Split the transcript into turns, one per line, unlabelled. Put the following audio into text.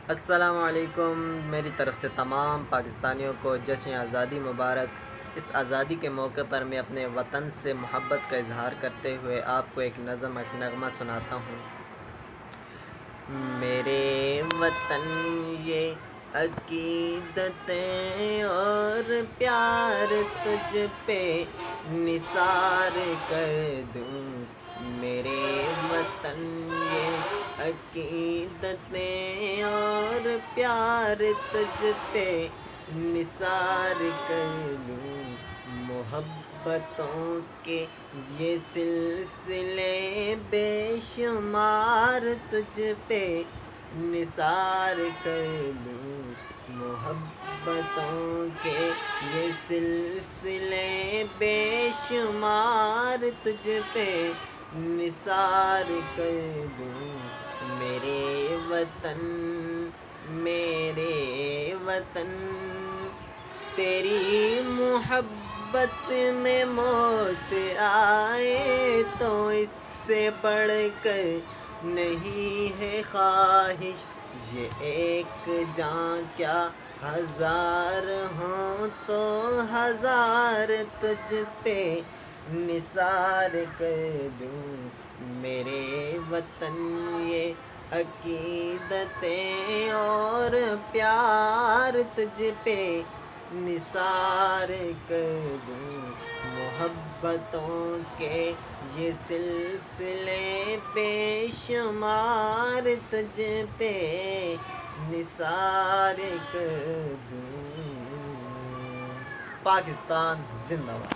السلام علیکم، میری طرف سے تمام پاکستانیوں کو جشن آزادی مبارک۔ اس آزادی کے موقع پر میں اپنے وطن سے محبت کا اظہار کرتے ہوئے آپ کو ایک نغمہ سناتا ہوں۔ میرے وطن یہ عقیدتیں اور پیار تجھ پہ نثار کر دوں۔ میرے وطن یہ عقیدتیں اور پیار تجھ پہ نثار کر دوں۔ محبتوں کے یہ سلسلے بے شمار تجھ پہ نثار کر دوں۔ محبتوں کے یہ سلسلے بے شمار تجھ پہ نثار کر دوں۔ میرے وطن تیری محبت میں موت آئے تو اس سے بڑھ کر نہیں ہے خواہش۔ یہ ایک جان کیا ہزار ہوں تو ہزار تجھ پہ نثار کر دوں۔ میرے وطن یہ عقیدتیں اور پیار تجھ پہ نثار کر دوں۔ محبتوں کے یہ سلسلے بے شمار تجھ پہ نثار کر دوں۔ پاکستان زندہ باد۔